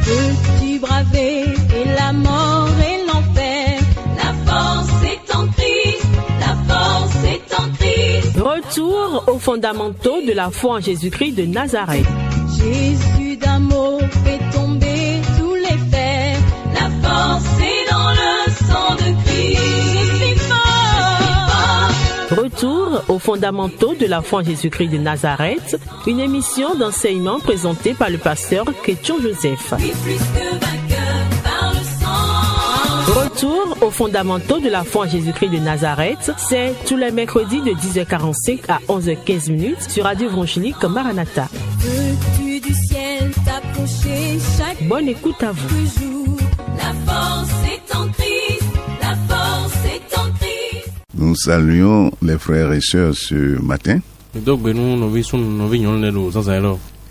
Peux-tu braver et la mort et l'enfer? La force est en Christ, la force est en Christ. Retour aux fondamentaux de la foi en Jésus-Christ de Nazareth. Jésus d'un mot fait tomber tous les fers. La force est dans le sang de Christ. Je suis fort. Retour aux fondamentaux de la foi en Jésus-Christ de Nazareth, une émission d'enseignement présentée par le pasteur Ketchon Joseph. Oui, plus que vainqueur par le sang. Retour aux fondamentaux de la foi en Jésus-Christ de Nazareth, c'est tous les mercredis de 10h45 à 11h15 sur Radio Évangélique Maranatha. Veux-tu du ciel t'approcher chaque Bonne écoute à vous. jour? La force est en Christ, la force est en Christ. Nous saluons les frères et sœurs ce matin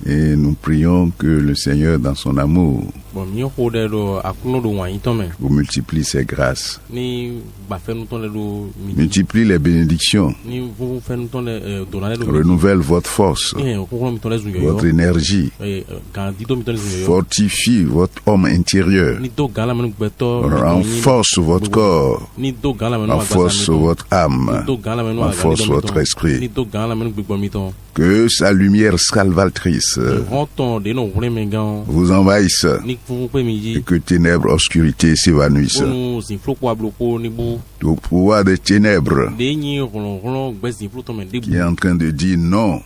et nous prions que le Seigneur, dans son amour, vous multiplie ses grâces, multiplie les bénédictions, renouvelle votre force, votre énergie, fortifie votre homme intérieur, renforce votre corps, renforce votre âme, renforce votre esprit. Que sa lumière salvatrice vous envahisse et que ténèbres, obscurité s'évanouissent. Au pouvoir des ténèbres qui est en train de dire non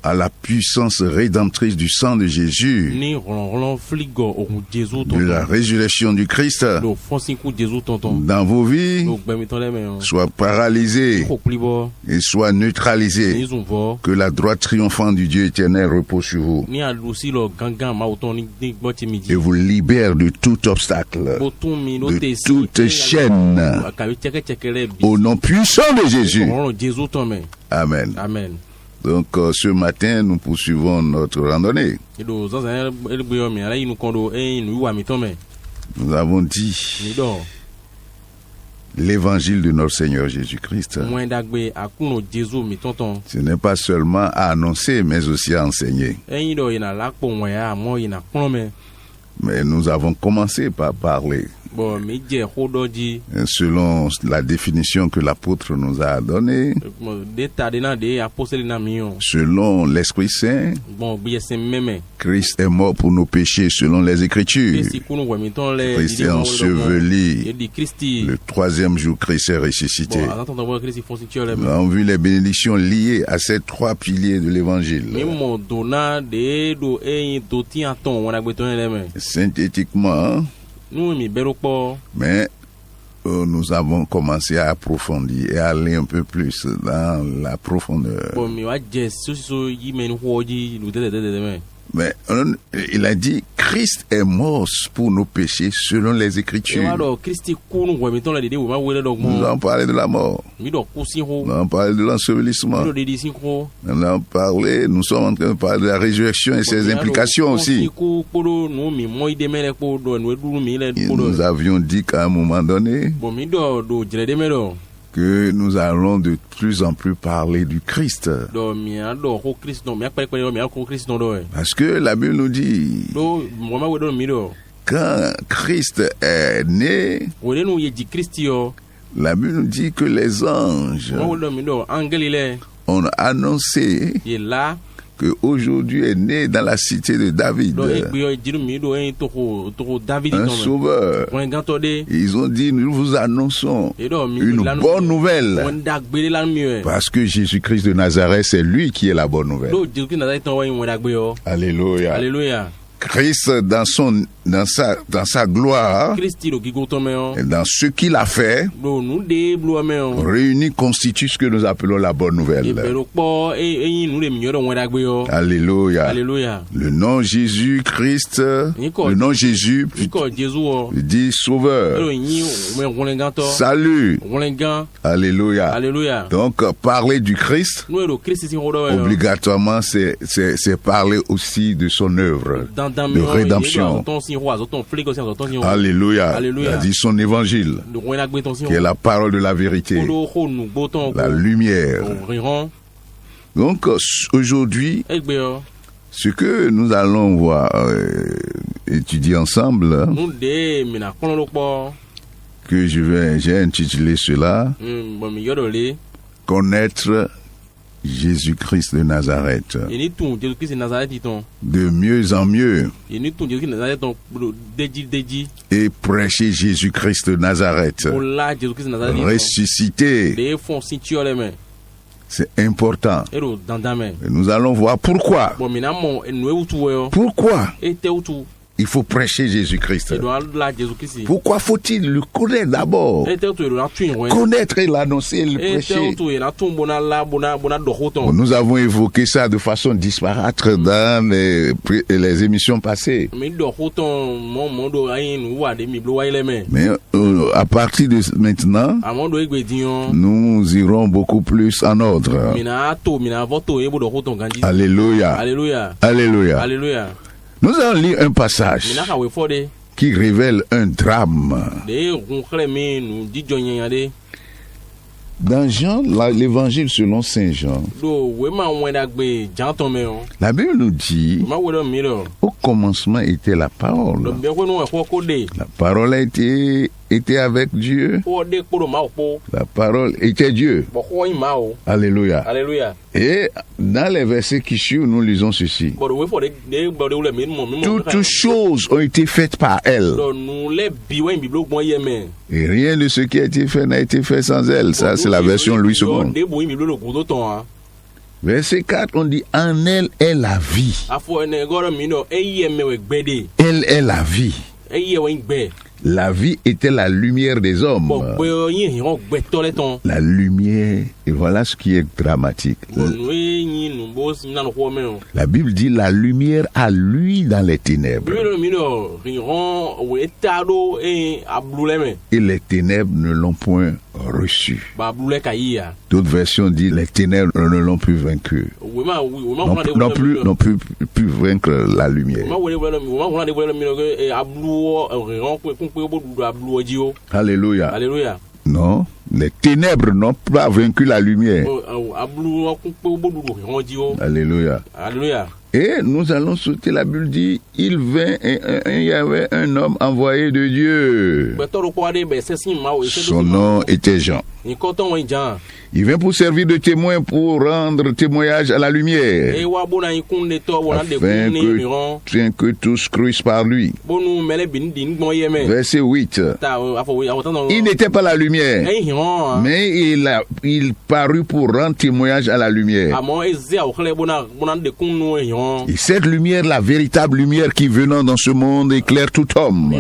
à la puissance rédemptrice du sang de Jésus, de la résurrection du Christ dans vos vies, soit paralysé et soit neutralisé. Que la droite triomphante du Dieu éternel repose sur vous et vous libère de tout obstacle, de toute chaîne, au nom puissant de Jésus. Amen. Donc ce matin, nous poursuivons notre randonnée. Nous avons dit l'évangile de notre Seigneur Jésus-Christ. Ce n'est pas seulement à annoncer, mais aussi à enseigner. Mais nous avons commencé par parler, selon la définition que l'apôtre nous a donnée, selon l'Esprit Saint, Christ est mort pour nos péchés selon les Écritures. Christ est enseveli. Le troisième jour, Christ est ressuscité. Nous avons vu les bénédictions liées à ces trois piliers de l'Évangile. Synthétiquement, mais nous avons commencé à approfondir et à aller un peu plus dans la profondeur. Mais il a dit, Christ est mort pour nos péchés selon les Écritures. Nous avons parlé de la mort. Nous avons parlé de l'ensevelissement. Nous sommes en train de parler de la résurrection et ses implications aussi. Et nous avions dit qu'à un moment donné, que nous allons de plus en plus parler du Christ. Parce que la Bible nous dit, quand Christ est né, la Bible nous dit que les anges ont annoncé qu'aujourd'hui est né dans la cité de David un sauveur. Ils ont dit, nous vous annonçons une bonne nouvelle, parce que Jésus-Christ de Nazareth, c'est lui qui est la bonne nouvelle. Alléluia. Alléluia. Christ dans sa gloire, et dans ce qu'il a fait, réunis constitue ce que nous appelons la bonne nouvelle. Alléluia. Alléluia. Le nom Jésus-Christ, le nom Jésus dit sauveur, salut. Alléluia. Alléluia. Donc parler du Christ, obligatoirement c'est parler aussi de son œuvre de rédemption. Alléluia. Alléluia. Il a dit son évangile, qui est la parole de la vérité, la lumière. Donc aujourd'hui, ce que nous allons voir étudier ensemble, que j'ai intitulé cela Connaître Jésus-Christ de Nazareth. De mieux en mieux. Et prêcher Jésus-Christ de Nazareth. Ressuscité. C'est important. Et nous allons voir pourquoi. Pourquoi il faut prêcher Jésus-Christ. Pourquoi faut-il le connaître d'abord? Connaître et l'annoncer et le prêcher. Nous avons évoqué ça de façon disparate dans les émissions passées. Mais à partir de maintenant, nous irons beaucoup plus en ordre. Alléluia. Alléluia. Alléluia. Alléluia. Nous allons lire un passage qui révèle un drame. Dans Jean, l'évangile selon Saint Jean, la Bible nous dit, au commencement était la parole. La parole était avec Dieu. La parole était Dieu. Alléluia. Alléluia. Et dans les versets qui suivent, nous lisons ceci. Toutes choses ont été faites par elle. Et rien de ce qui a été fait n'a été fait sans elle. Ça, c'est la version Louis II. Verset 4, on dit, en elle est la vie. Elle est la vie. La vie était la lumière des hommes. La lumière, et voilà ce qui est dramatique. La Bible dit la lumière a lui dans les ténèbres. Et les ténèbres ne l'ont point reçu. D'autres versions disent les ténèbres ne l'ont plus vaincu. N'ont plus vaincre la lumière. Alléluia. Alléluia. Non, les ténèbres n'ont pas vaincu la lumière. Alléluia. Alléluia. Et nous allons sauter, la Bible dit, il y avait un homme envoyé de Dieu. Son nom était Jean. Il vient pour servir de témoin, pour rendre témoignage à la lumière, afin que tous crussent par lui. Verset 8. Il n'était pas la lumière, mais il parut pour rendre témoignage à la lumière. Et cette lumière, la véritable lumière qui venant dans ce monde, éclaire tout homme.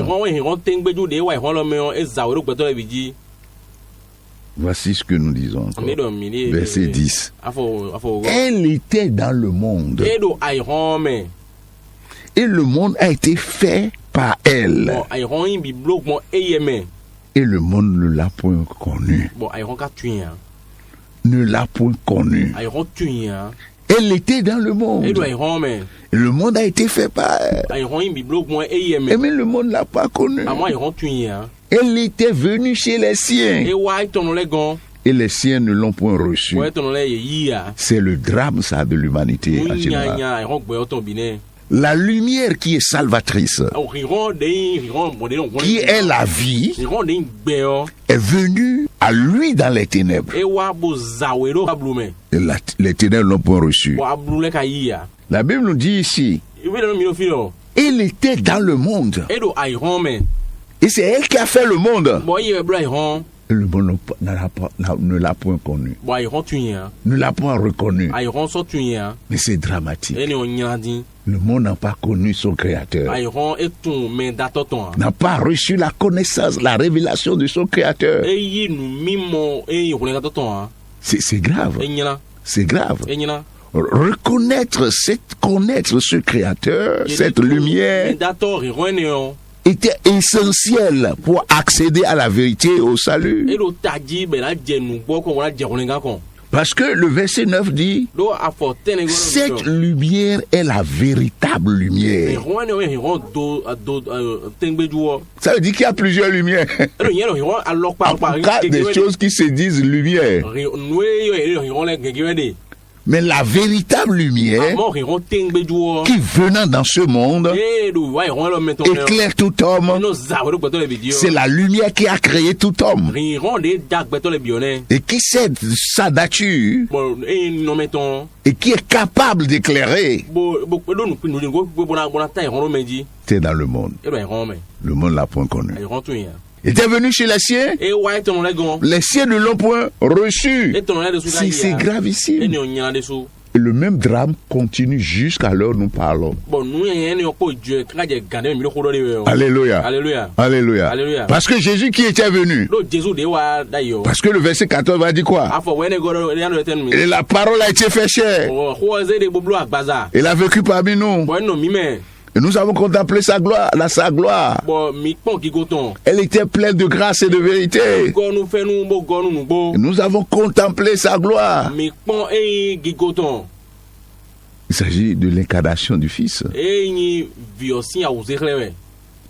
Voici ce que nous disons encore. Verset 10. Elle était dans le monde. Et le monde a été fait par elle. Et le monde ne l'a point connu. Ne l'a point connu. Elle était dans le monde. Et le monde a été fait par elle. Mais le monde ne l'a pas connu. Elle était venue chez les siens. Et les siens ne l'ont point reçue. C'est le drame, ça, de l'humanité en général. La lumière qui est salvatrice, qui est la vie, est venue à lui dans les ténèbres. Et les ténèbres n'ont point reçu. La Bible nous dit ici, il était dans le monde. Et c'est elle qui a fait le monde. Et le monde ne l'a point connu. Ne l'a point reconnu. Mais c'est dramatique. Le monde n'a pas connu son créateur. N'a pas reçu la connaissance, la révélation de son créateur. C'est grave. C'est grave. Connaître ce créateur, cette lumière, était essentiel pour accéder à la vérité et au salut. Parce que le verset 9 dit, cette lumière est la véritable lumière. Ça veut dire qu'il y a plusieurs lumières. En cas des choses qui se disent lumière. Mais la véritable lumière qui venant dans ce monde éclaire tout homme. C'est la lumière qui a créé tout homme et qui sait sa nature et qui est capable d'éclairer. C'est dans le monde. Le monde l'a point connu. Il était venu chez les siens. Les siens ne l'ont point reçu. C'est gravissime. Et le même drame continue jusqu'à l'heure où nous parlons. Alléluia. Alléluia. Alléluia. Parce que Jésus qui était venu. Parce que le verset 14 va dire quoi? Et la parole a été faite chair. Il a vécu parmi nous. Et nous avons contemplé sa gloire, sa gloire. Elle était pleine de grâce et de vérité. Nous avons contemplé sa gloire. Il s'agit de l'incarnation du Fils.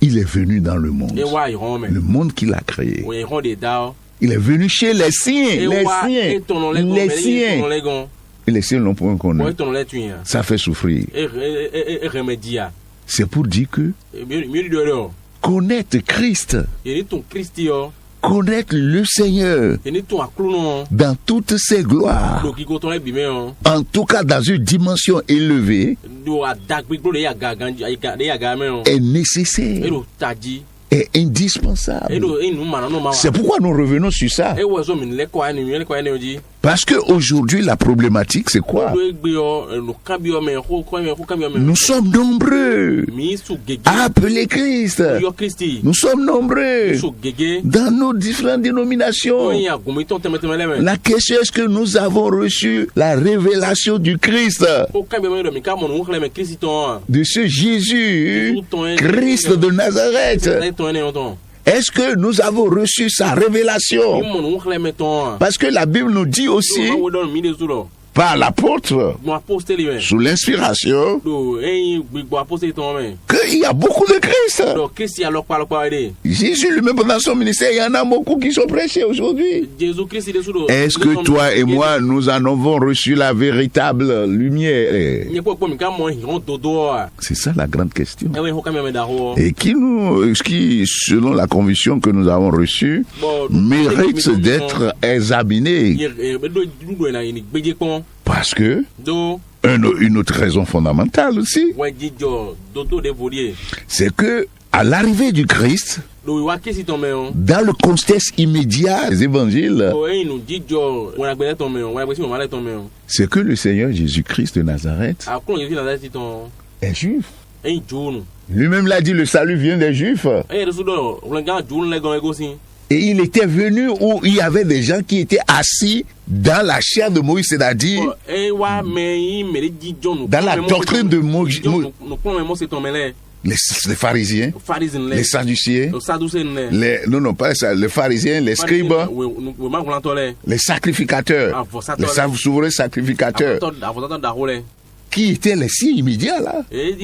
Il est venu dans le monde qu'il a créé. Il est venu chez les siens. Et les siens l'ont point connu. Ça fait souffrir. C'est pour dire que connaître Christ, connaître le Seigneur dans toutes ses gloires, en tout cas dans une dimension élevée, est nécessaire, est indispensable. C'est pourquoi nous revenons sur ça. Parce qu'aujourd'hui, la problématique, c'est quoi? Nous sommes nombreux à appeler Christ. Nous sommes nombreux dans nos différentes dénominations. La question est-ce que nous avons reçu la révélation du Christ, de ce Jésus, Christ de Nazareth? Est-ce que nous avons reçu sa révélation? Parce que la Bible nous dit aussi, par l'apôtre, sous l'inspiration, qu'il y a beaucoup de Christ. Jésus lui-même pendant son ministère, il y en a beaucoup qui sont prêchés aujourd'hui. Est-ce que toi et moi, nous en avons reçu la véritable lumière? C'est ça la grande question. Et qui, selon la conviction que nous avons reçue, mérite d'être examiné. Parce que une autre raison fondamentale aussi, c'est que à l'arrivée du Christ, dans le contexte immédiat des évangiles, c'est que le Seigneur Jésus-Christ de Nazareth est juif. Lui-même l'a dit, le salut vient des Juifs. Et il était venu où il y avait des gens qui étaient assis dans la chair de Moïse, c'est-à-dire dans la doctrine de Moïse. Les pharisiens, les sadduciens, les pharisiens, les scribes, les sacrificateurs, les souverains sacrificateurs, qui étaient les signes immédiats là, et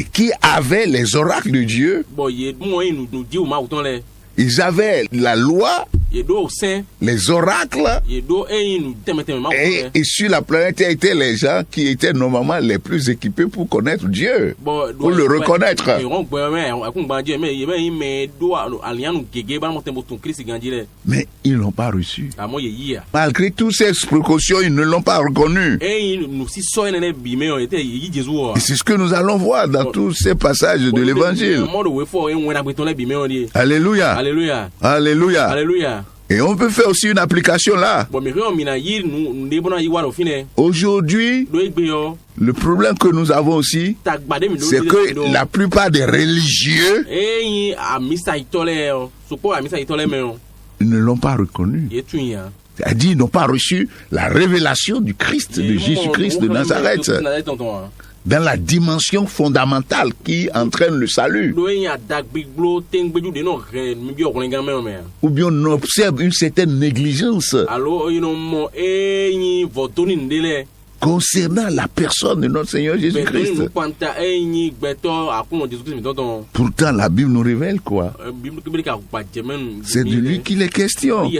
qui avaient les oracles de Dieu. Ils avaient la loi, les oracles, et sur la planète étaient les gens qui étaient normalement les plus équipés pour connaître Dieu, pour le reconnaître. Mais ils ne l'ont pas reçu. Malgré toutes ces précautions, ils ne l'ont pas reconnu. Et c'est ce que nous allons voir dans tous ces passages de l'Évangile. Alléluia. Alléluia. Alléluia. Alléluia. Et on peut faire aussi une application là. Aujourd'hui, le problème que nous avons aussi, c'est que la plupart des religieux ne l'ont pas reconnu. C'est-à-dire, ils n'ont pas reçu la révélation du Christ, de Jésus-Christ de Nazareth, dans la dimension fondamentale qui entraîne le salut. Ou bien on observe une certaine négligence concernant la personne de notre Seigneur Jésus-Christ. Pourtant, la Bible nous révèle quoi? C'est de lui qu'il est question.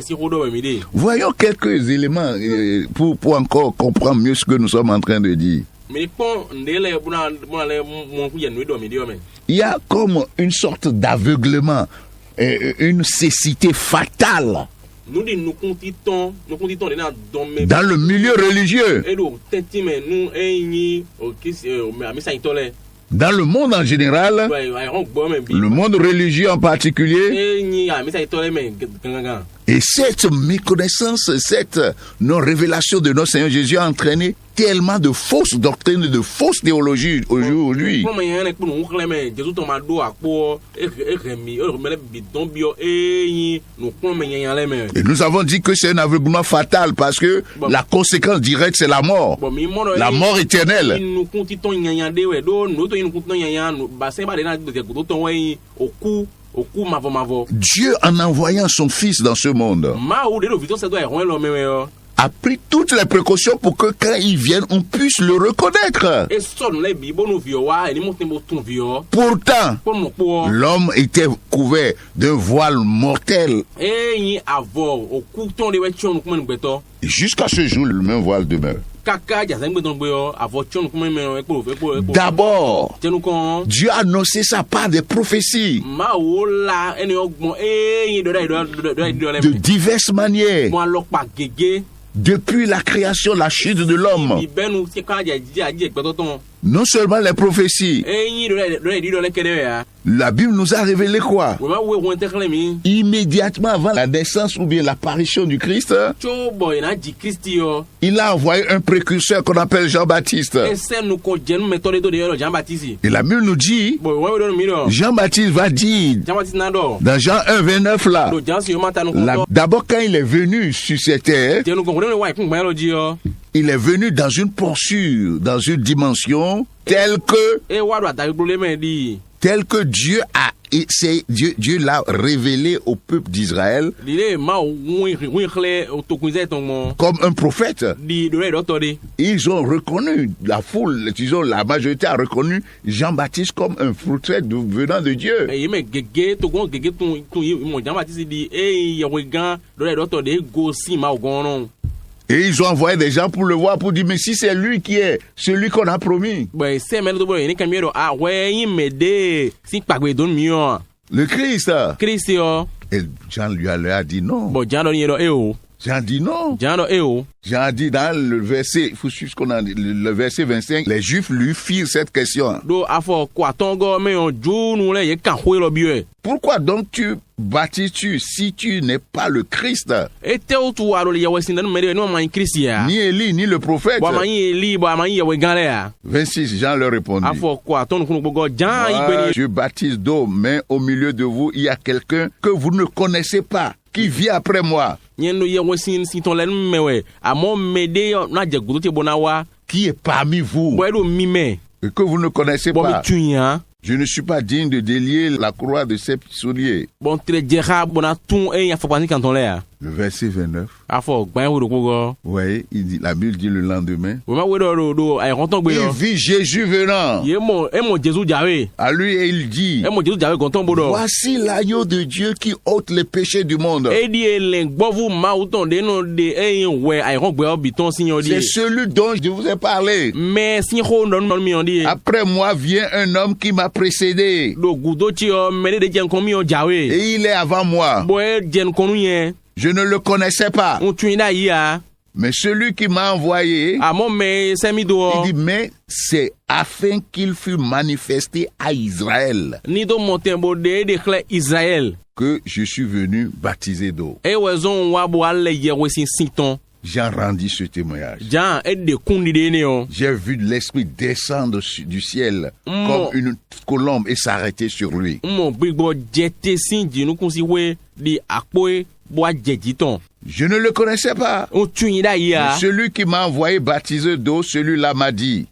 Voyons quelques éléments pour encore comprendre mieux ce que nous sommes en train de dire. Il y a comme une sorte d'aveuglement, une cécité fatale dans le milieu religieux, dans le monde en général, le monde religieux en particulier. Et cette méconnaissance, cette non-révélation de notre Seigneur Jésus a entraîné tellement de fausses doctrines, de fausses théologies aujourd'hui. Et nous avons dit que c'est un aveuglement fatal parce que la conséquence directe, c'est la mort. La mort éternelle. Dieu, en envoyant son Fils dans ce monde, a pris toutes les précautions pour que quand il vienne, on puisse le reconnaître. Pourtant, l'homme était couvert d'un voile mortel. Et jusqu'à ce jour, le même voile demeure. D'abord, Dieu a annoncé ça par des prophéties de diverses manières. Depuis la création, la chute de l'homme. Non seulement les prophéties. La Bible nous a révélé quoi? Immédiatement avant la naissance ou bien l'apparition du Christ, il a envoyé un précurseur qu'on appelle Jean-Baptiste. Et la Bible nous dit, Jean-Baptiste va dire, dans Jean 1, 29 là, d'abord quand il est venu sur cette terre, il est venu dans une posture, dans une dimension telle que Dieu a, Dieu l'a révélé au peuple d'Israël comme un prophète. Ils ont reconnu, la foule, disons la majorité a reconnu Jean-Baptiste comme un prophète venant de Dieu. Et ils ont envoyé des gens pour le voir, pour dire, mais si c'est lui qui est celui qu'on a promis. Le Christ. Et Jean lui a dit non. Jean dit non. Jean dit dans le verset, il faut suivre ce qu'on a dit, le verset 25, les Juifs lui firent cette question. Pourquoi donc tu baptises-tu si tu n'es pas le Christ? Ni Élie, ni le prophète. 26, Jean leur répondit. Je baptise d'eau, mais au milieu de vous, il y a quelqu'un que vous ne connaissez pas, qui vient après moi. Qui est parmi vous et que vous ne connaissez pas. Je ne suis pas digne de délier la croix de ses souliers. Le verset 29. Oui, il dit, la Bible dit le lendemain. Il vit Jésus venant à lui et il dit, voici l'agneau de Dieu qui ôte les péchés du monde. C'est celui dont je vous ai parlé. Après moi vient un homme qui m'a précédé. Et il est avant moi. Je ne le connaissais pas. Mais celui qui m'a envoyé, il dit, mais c'est afin qu'il fût manifesté à Israël que je suis venu baptiser d'eau. Jean rendit ce témoignage. J'ai vu l'Esprit descendre du ciel comme une colombe et s'arrêter sur lui. Je ne le connaissais pas. Mais celui qui m'a envoyé baptiser d'eau, celui-là m'a dit.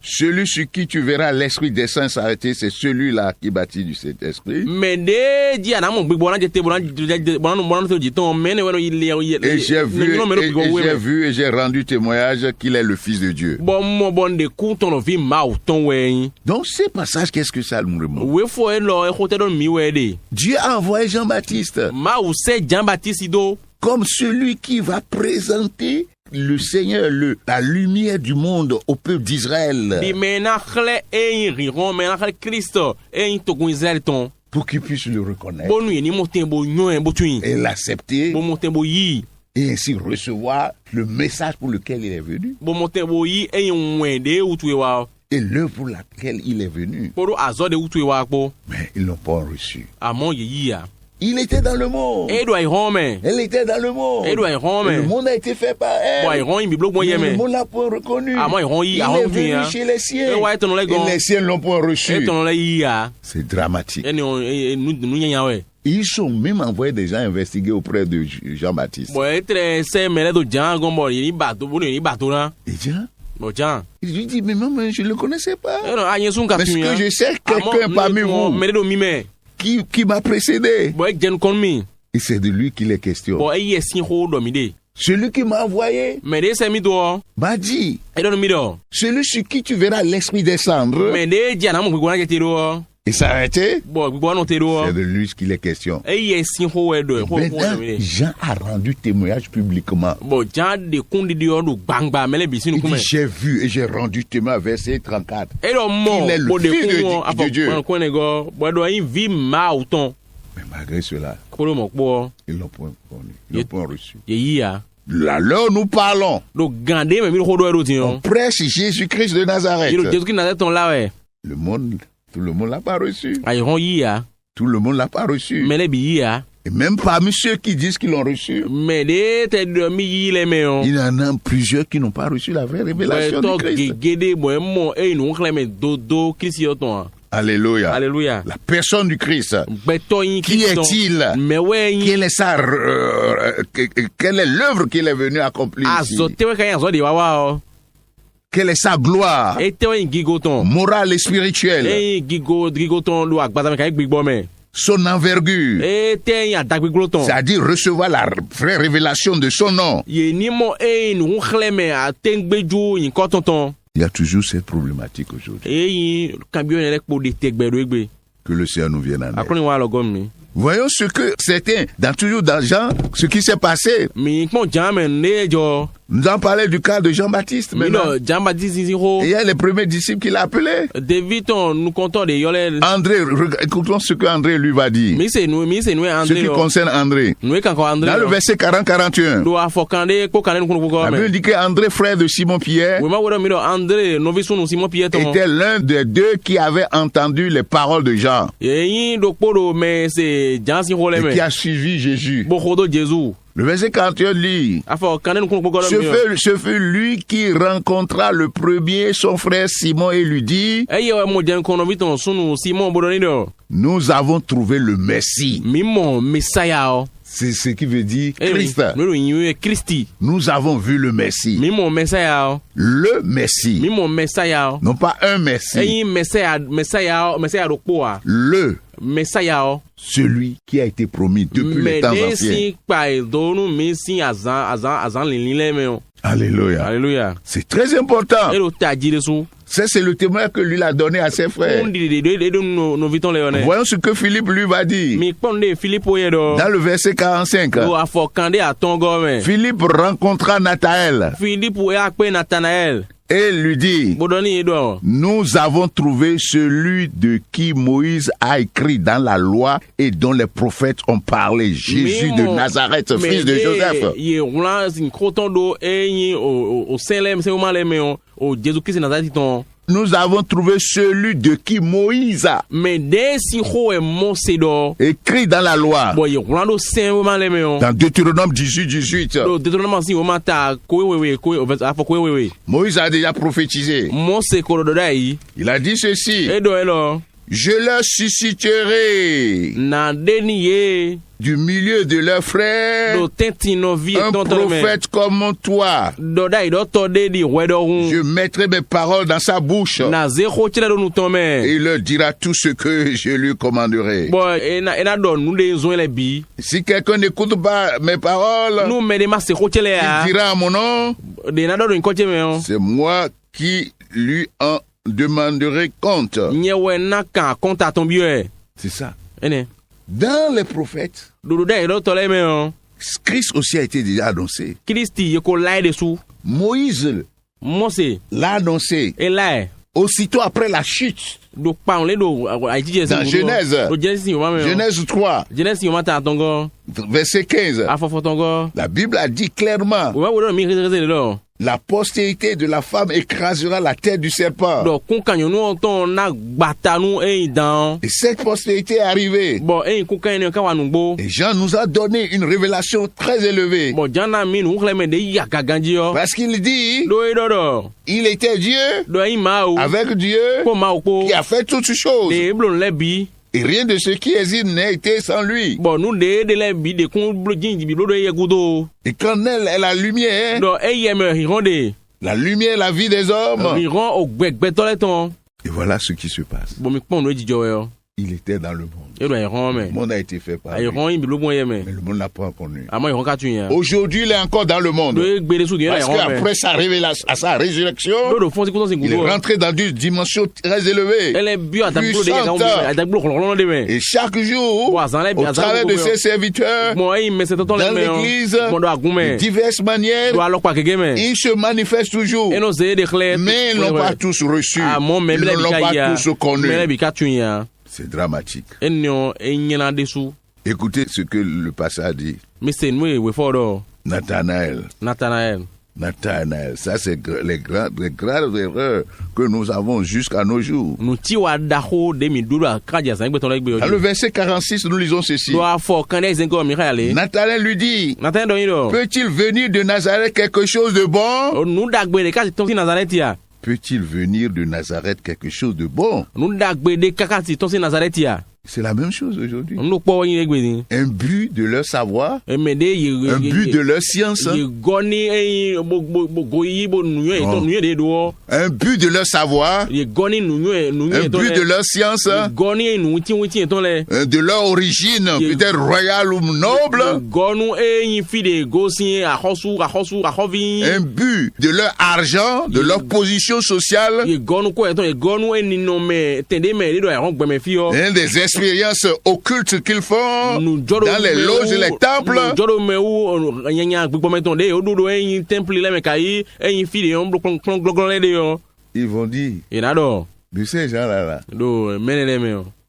Celui sur qui tu verras l'Esprit des saints s'arrêter, c'est celui-là qui baptise du Saint-Esprit. Et j'ai vu et j'ai rendu témoignage qu'il est le Fils de Dieu. Donc ces passages, qu'est-ce que ça nous remonte? Dieu a envoyé Jean-Baptiste comme celui qui va présenter le Seigneur, la lumière du monde au peuple d'Israël, pour qu'il puisse le reconnaître et l'accepter et ainsi recevoir le message pour lequel il est venu et l'œuvre pour laquelle il est venu. Mais ils l'ont pas reçu. Il était dans le monde. Elle était dans le monde. Et le monde a été fait par elle. Le monde l'a pas reconnu. Il est venu chez les siens. Et les siens l'ont pas reçu. C'est dramatique. Ils sont même envoyés des gens investiguer auprès de Jean-Baptiste. Et Jean, il lui dit, mais non, je ne le connaissais pas. Parce que je sais quelqu'un parmi vous qui m'a précédé. Et c'est de lui qu'il est question. Celui qui m'a envoyé m'a dit, celui sur qui tu verras l'Esprit descendre et s'arrêter, c'est de lui qu'il est question. Maintenant, Jean a rendu témoignage publiquement. Il dit, j'ai vu et j'ai rendu témoignage, verset 34. Il est le Fils de Dieu. Mais malgré cela, ils l'ont point connu, ils l'ont point reçu. Alors nous parlons. On prêche Jésus-Christ de Nazareth. Tout le monde l'a pas reçu. Tout le monde l'a pas reçu. Et même parmi ceux qui disent qu'ils l'ont reçu, il y en a plusieurs qui n'ont pas reçu la vraie révélation du Christ. Alléluia. Alléluia. La personne du Christ. Qui est-il? Quelle est l'œuvre qu'il est venu accomplir ici? Quelle est sa gloire morale et spirituelle? Son envergure, c'est-à-dire recevoir la vraie révélation de son nom. Il y a toujours cette problématique aujourd'hui. Que le Seigneur nous vienne en aide. Voyons ce que c'était toujours dans Jean, ce qui s'est passé. Nous avons parlé du cas de Jean-Baptiste maintenant. Et il y a les premiers disciples qu'il a appelés. André, écoutons ce que André lui va dire. Ce qui concerne André. Dans le verset 40-41, la Bible dit qu'André, frère de Simon-Pierre, était l'un des deux qui avait entendu les paroles de Jean et qui a suivi Jésus. Le verset 41 lit, ce fut lui qui rencontra le premier son frère Simon et lui dit, nous avons trouvé le Messie. C'est ce qui veut dire Christ. Nous avons vu le Messie. Le Messie. Non pas un Messie. Le celui qui a été promis depuis les temps anciens. Alléluia. Alléluia. C'est très important. Ça, c'est le témoin que lui a donné à ses frères. Voyons ce que Philippe lui va dire. Dans le verset 45. Philippe rencontra Nathanaël. Et lui dit, nous avons trouvé celui de qui Moïse a écrit dans la loi et dont les prophètes ont parlé, Jésus de Nazareth, fils de Joseph. Nous avons trouvé celui de qui Moïse a écrit dans la loi. Dans Deutéronome 18. Moïse a déjà prophétisé. Il a dit ceci. Je leur susciterai du milieu de leurs frères un prophète comme toi. Je mettrai mes paroles dans sa bouche et il leur dira tout ce que je lui commanderai. Si quelqu'un n'écoute pas mes paroles, il dira à mon nom, c'est moi qui lui en demanderai compte. C'est ça. Dans les prophètes, Christ aussi a été déjà annoncé. Moïse l'a annoncé aussitôt après la chute. Dans Genèse 3, verset 15, la Bible a dit clairement, la postérité de la femme écrasera la tête du serpent. Et cette postérité est arrivée. Et Jean nous a donné une révélation très élevée. Parce qu'il dit, il était Dieu, avec Dieu, qui a fait toutes choses. Et rien de ce qui existe n'a été sans lui. Et quand elle est la lumière, la lumière, la vie des hommes. Et voilà ce qui se passe. Il était dans le monde. Le monde a été fait par lui. Mais le monde n'a pas connu. Aujourd'hui, il est encore dans le monde. Parce qu'après sa révélation, à sa résurrection, il est rentré dans une dimension très élevée. Puissante. Et chaque jour, au travers de ses serviteurs, dans l'église, de diverses manières, il se manifeste toujours. Mais ils n'ont pas tous reçu. Ils ne l'ont pas tous connu. C'est dramatique. Écoutez ce que le passage dit. Nathanaël, ça c'est les graves erreurs que nous avons jusqu'à nos jours. Dans le verset 46, nous lisons ceci. Nathanaël lui dit, peut-il venir de Nazareth quelque chose de bon? Peut-il venir de Nazareth quelque chose de bon? C'est la même chose aujourd'hui. Un but de leur savoir, un but de leur science, un but de leur savoir, un but de leur science, de leur origine, peut-être royale ou noble, un but de leur argent, de leur position sociale, des expériences occultes qu'ils font dans les loges et les temples. Ils vont dire de ces gens-là,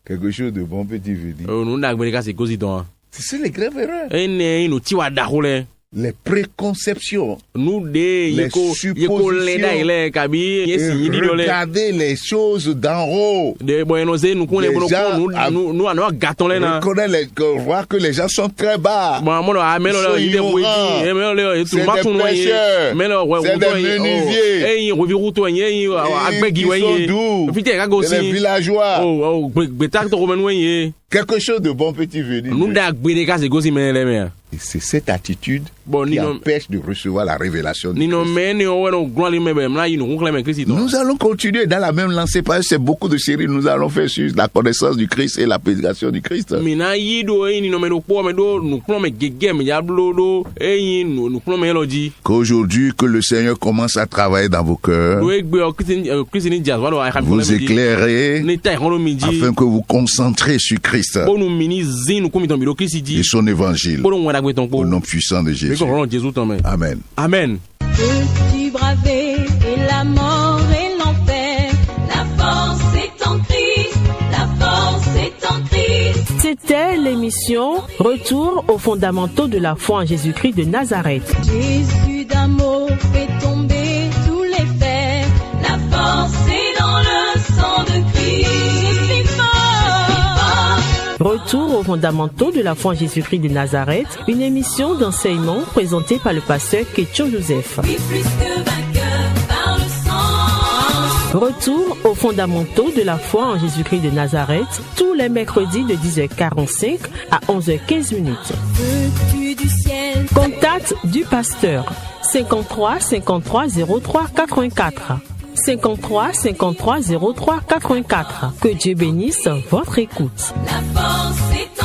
quelque chose de bon peut-il venir. C'est les graves erreurs. Les préconceptions, les suppositions, regarder les choses d'en haut. Voir que les gens sont très bas, sont ignorants, c'est des pêcheurs, c'est des menuisiers, ils sont doux, c'est des villageois. Quelque chose de bon peut-il venir. Et c'est cette attitude qui empêche de recevoir la révélation de Christ. Nous allons continuer dans la même lancée parce que c'est beaucoup de séries nous allons faire sur la connaissance du Christ et la prédication du Christ. Qu'aujourd'hui, que le Seigneur commence à travailler dans vos cœurs, vous éclairez afin que vous concentrez sur Christ et son évangile. Au nom puissant de Jésus. Amen. Amen. Peux-tu braver et la mort et l'enfer? La force est en Christ. La force est en Christ. C'était l'émission Retour aux fondamentaux de la foi en Jésus-Christ de Nazareth. Jésus d'un mot fait tomber tous les fers. La force est dans le sang de Christ. Retour aux fondamentaux de la foi en Jésus-Christ de Nazareth, une émission d'enseignement présentée par le pasteur Ketchon Joseph. Retour aux fondamentaux de la foi en Jésus-Christ de Nazareth, tous les mercredis de 10h45 à 11h15. Contact du pasteur 53 53 03 84. 53 53 03 84. Que Dieu bénisse votre écoute. La force est